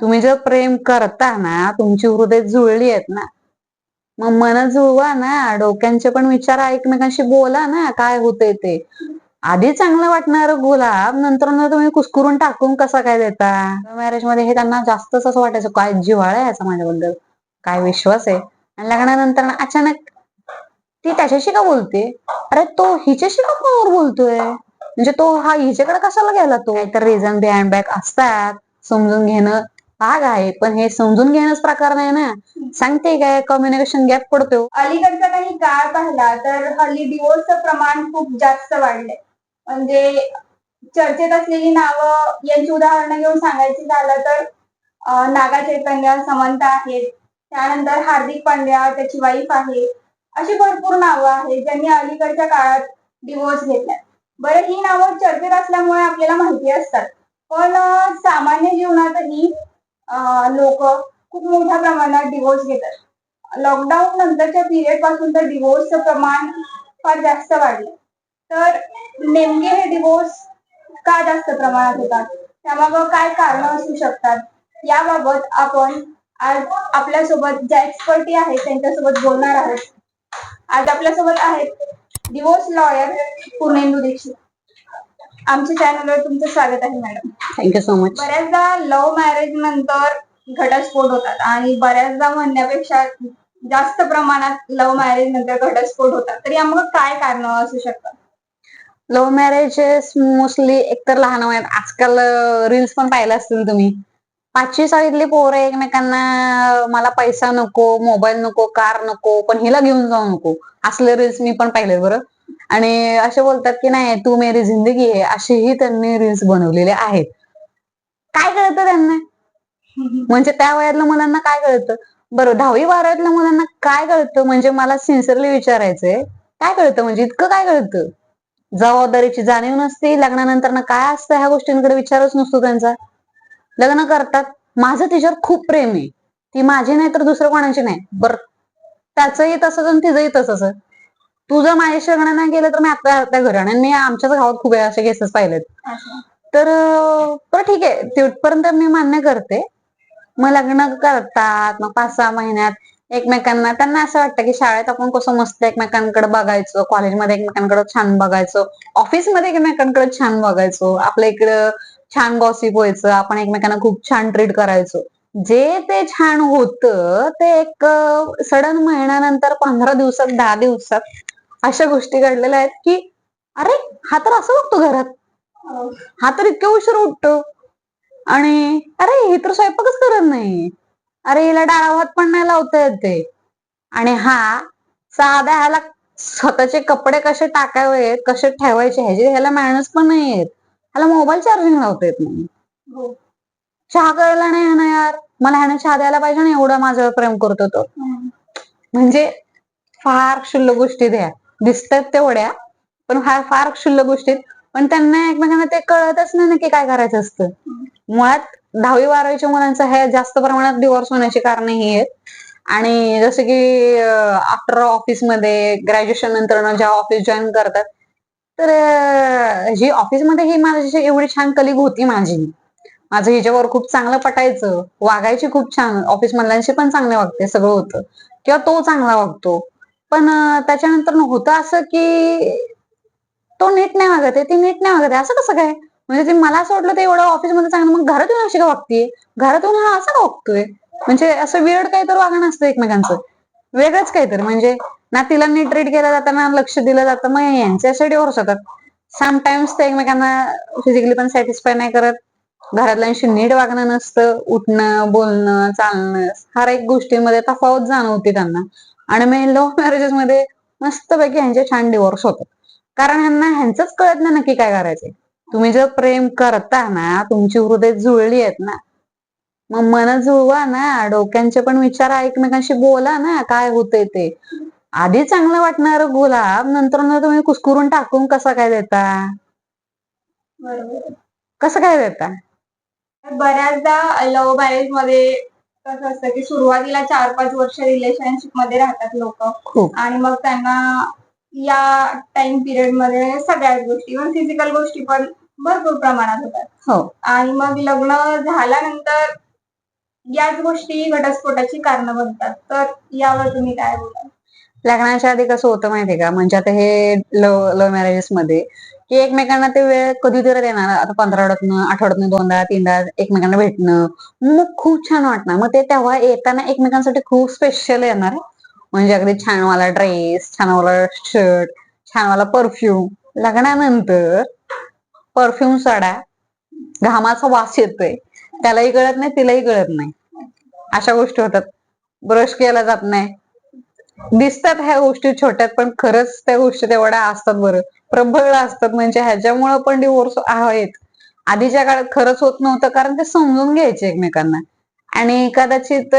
तुम्ही जर प्रेम करता ना, तुमची हृदय जुळली आहेत ना, मग मन जुळवा ना, डोक्यांचे पण विचार एकमेकांशी बोला ना, काय होतंय ते. आधी चांगलं वाटणारं गुलाब नंतर ना तुम्ही कुस्करून टाकून कसा काय देता? मॅरेज मध्ये हे त्यांना जास्तच असं वाटायचं, काय जिव्हाळा आहे याचा माझ्याबद्दल, काय विश्वास आहे. आणि लग्नानंतर ना अचानक ती त्याच्याशी का बोलते, अरे तो हिच्याशी का फोनवर बोलतोय, म्हणजे तो हा हिच्याकडे कशाला गेला, तो काहीतरी रिझन बिहाइंड बॅक असतात. समजून घेणं भाग आहे, पण हे समजून घेणंच प्रकार नाही ना. सांगते काय, कम्युनिकेशन गॅप पडतो. अलीकडचा काही काळ पाहिला तर हल्ली डिवोर्सचं प्रमाण खूप जास्त वाढलंय. म्हणजे चर्चेत असलेली नावं यांची उदाहरणं घेऊन सांगायची झालं तर नागा चैतन्य, समंता आहेत, त्यानंतर हार्दिक पांड्या त्याची वाईफ आहे, अशी भरपूर नावं आहेत ज्यांनी अलीकडच्या काळात डिवोर्स घेतलाय. बरं, ही नावं चर्चेत असल्यामुळे आपल्याला माहिती असतात, पण सामान्य जीवनातही लोक खूप मोठ्या प्रमाणात डिवोर्स घेतात. लॉकडाऊन नंतरच्या पिरियड पासून तर डिवोर्सचं प्रमाण फार जास्त वाढलं. तर नेमके हे डिवोर्स का जास्त प्रमाणात होतात, त्यामागं काय कारण असू शकतात, याबाबत आपण आज आपल्यासोबत ज्या एक्सपर्टी आहेत त्यांच्यासोबत बोलणार आहोत. आज आपल्यासोबत आहेत डिवोर्स लॉयर पूर्णेंदू दीक्षित. आमच्या चॅनलवर तुमचं स्वागत आहे मॅडम. Thank you so much. बऱ्याचदा लव्ह मॅरेज नंतर घटस्फोट होतात आणि बऱ्याचदा म्हणण्यापेक्षा जास्त प्रमाणात लव्ह मॅरेज नंतर घटस्फोट होतात. तर यामुळे काय कारण असू शकतात? लव्ह मॅरेजेस मोस्टली एकतर लहान वयात, आजकाल रील्स पण पाहिला असतील तुम्ही, 5वी 6वीतली पोरं एकमेकांना मला पैसा नको, मोबाईल नको, कार नको, पण हिला घेऊन जाऊ नको, असले रील्स मी पण पाहिले बरं. आणि असे बोलतात की नाही तू मेरी जिंदगी आहे, असेही त्यांनी रील्स बनवलेले आहेत. काय कळतं त्यांना, म्हणजे त्या वयातल्या मुलांना काय कळतं? बरं, 10वी 12वीतल्या मुलांना काय कळतं, म्हणजे मला सिन्सिअरली विचारायचंय, काय कळतं, म्हणजे इतकं काय कळतं? जबाबदारीची जाणीव नसते, लग्नानंतर ना काय असतं ह्या गोष्टींकडे विचारच नसतो त्यांचा. लग्न करतात, माझं तिच्यावर खूप प्रेम आहे, ती माझी नाही तर दुसरं कोणाची नाही. बरं, त्याचंही तसंच आणि तिचंही तसंच. तुझं माझ्याशी लग्न नाही केलं तर मी आता घरी आणि मी आमच्याच गावात खूप असे केसेस पाहिलेत. तर बरं ठीक आहे, तिथपर्यंत मी मान्य करते. मग लग्न करतात, मग 5-6 महिन्यात एकमेकांना, त्यांना असं वाटतं की शाळेत आपण कसं मस्त एकमेकांकडे बघायचो, कॉलेजमध्ये एकमेकांकडे छान बघायचो, ऑफिसमध्ये एकमेकांकडे छान बघायचो, आपल्या इकडं छान गॉसिप व्हायचं, आपण एकमेकांना खूप छान ट्रीट करायचो. जे ते छान होतं ते एक सडन महिन्यानंतर 15 दिवसात 10 दिवसात अशा गोष्टी घडलेल्या आहेत की अरे हा तर असं बघतो घरात, हा तर इतक्या उशीर उठतो, आणि अरे ही तर स्वयंपाकच करत नाही, अरे हिला डाळ भात पण नाही लावता येते, आणि हा साध्या ह्याला स्वतःचे कपडे कसे टाकावे कसे ठेवायचे ह्याचे ह्याला मॅनर्स पण नाही येत, ह्याला मोबाईल चार्जिंग लावता येत नाही, चहा करायला नाही ना यार, मला ह्याने चहा द्यायला पाहिजे ना, एवढा माझ्यावर प्रेम करतो तो. म्हणजे फार क्षुल्लक गोष्टी द्या दिसतात तेवढ्या, पण फार क्षुल्लक गोष्टीत, पण त्यांना एकमेकांना ते कळतच नाही नक्की काय करायचं असतं. मुळात 10वी 12वीच्या मुलांचं हे जास्त प्रमाणात डिवोर्स होण्याची कारण ही आहेत. आणि जसं की आफ्टर ऑफिसमध्ये ग्रॅज्युएशन नंतर जेव्हा ऑफिस जॉईन करतात, तर ही ऑफिसमध्ये ही माझी एवढी छान कलिग होती, माझं हिच्यावर खूप चांगलं पटायचं, वागायची खूप छान, ऑफिस मधल्यांशी पण चांगले वागते, सगळं होतं, किंवा तो चांगला वागतो. पण त्याच्यानंतर होतं असं की तो नीट नाही वागत आहे, ती नीट नाही वागत आहे, असं कसं काय, म्हणजे ते मला असं वाटलं ते एवढं ऑफिसमध्ये चांगलं, मग घरात येऊन अशी का वागते, घरात येऊन हा असं का वागतोय, म्हणजे असं वेळ काहीतरी वागणं असतं एकमेकांचं, वेगळंच काहीतरी, म्हणजे ना तिला नीट ट्रीट केलं जातं ना लक्ष दिलं जातं, मग यांचे असे डिवोर्स होतात. समटाइम्स ते एकमेकांना फिजिकली पण सॅटिस्फाय नाही करत, घरातल्यांशी नीट वागणं नसतं, उठणं बोलणं चालणं हर एक गोष्टीमध्ये तफावत जाणवते त्यांना, आणि मग लव्ह मॅरेजेस मध्ये मस्तपैकी ह्यांचे छान डिवोर्स होतात, कारण ह्यांना ह्यांचंच कळत नाही नक्की काय करायचंय. तुम्ही जर प्रेम करता ना, तुमची हृदय जुळली आहेत ना, मग मन जुळवा ना, डोक्यांचे पण विचार एकमेकांशी बोला ना, काय होतंय ते. आधी चांगलं वाटणारं गुलाब नंतर ना तुम्ही कुस्करून टाकून कसा काय देता, कसं काय देता? बऱ्याचदा लव्ह मॅरेज मध्ये कसं असतं की सुरुवातीला 4-5 वर्ष रिलेशनशिप मध्ये राहतात लोक, आणि मग त्यांना या टाइम पिरियड मध्ये सगळ्याच गोष्टी फिजिकल गोष्टी पण भरपूर प्रमाणात होतात. आणि मग लग्न झाल्यानंतर याच गोष्टी घटस्फोटाची कारण बनतात. तर यावर तुम्ही काय बोलाल? लग्नाच्या आधी कसं होतं माहितीये का, म्हणजे आता हे लव्ह मॅरेजेस मध्ये की एकमेकांना ते वेळ कधीतरी देणार, आता 15 आठवड्यातनं 2दा 3दा एकमेकांना भेटणं, मग खूप छान वाटणार. मग ते तेव्हा येताना एकमेकांसाठी खूप स्पेशल येणार, म्हणजे अगदी छानवाला ड्रेस, छानवाला शर्ट, छानवाला परफ्यूम. लग्नानंतर परफ्यूम सडा, घामाचा वास येतोय, त्यालाही कळत नाही तिलाही कळत नाही, अशा गोष्टी होतात. ब्रश केला जात नाही. दिसतात ह्या गोष्टी छोट्यात, पण खरंच त्या गोष्टी तेवढ्या असतात बरं, प्रबळ असतात. म्हणजे ह्याच्यामुळं पण डिवोर्स आहेत. आधीच्या काळात खरंच होत नव्हतं, कारण ते समजून घ्यायचे एकमेकांना. आणि कदाचित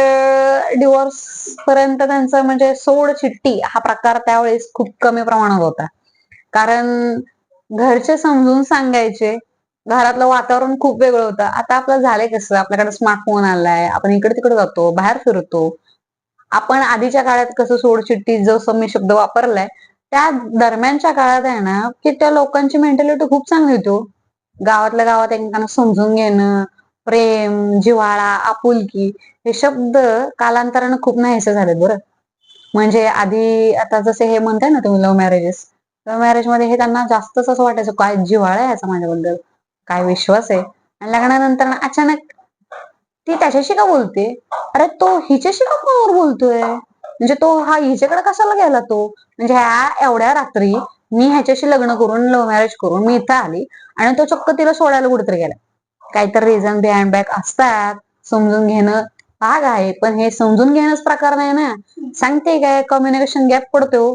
डिवोर्स पर्यंत त्यांचं म्हणजे सोड चिठ्ठी हा प्रकार त्यावेळेस खूप कमी प्रमाणात होता. कारण घरचे समजून सांगायचे, घरातलं वातावरण खूप वेगळं होतं. आता आपलं झालंय कसं, आपल्याकडे स्मार्टफोन आलाय, आपण इकडे तिकडे जातो, बाहेर फिरतो. आपण आधीच्या काळात कसं सोडचिठ्ठी जसं मी शब्द वापरलाय, त्या दरम्यानच्या काळात आहे ना, की त्या लोकांची मेंटॅलिटी खूप चांगली होती हो. गावातल्या गावात एकमेकांना समजून घेणं, प्रेम, जिव्हाळा, आपुलकी हे शब्द कालांतरानं खूप नाहीसे झालेत बरं. म्हणजे आधी आता जसे हे म्हणताय ना तुम्ही लव्ह मॅरेजेस, लव्ह मॅरेज मध्ये हे त्यांना जास्तच असं वाटायचं, काय जिव्हाळा आहे याचा माझ्याबद्दल, काय विश्वास आहे. आणि लग्नानंतर ना अचानक ती त्याच्याशी का बोलते, अरे तो हिच्याशी का फोनवर बोलतोय, म्हणजे तो हा हिच्याकडे कशाला गेला तो, म्हणजे ह्या एवढ्या रात्री मी ह्याच्याशी लग्न करून लव्ह मॅरेज करून मी इथं आली आणि तो चक्क तिला सोडायला कुठेतरी गेला. काहीतरी रिझन बिहाइंड बॅक असतात. समजून घेणं भाग आहे, पण हे समजून घेणंच प्रकार नाही ना. सांगते काय, कम्युनिकेशन गॅप पडतो.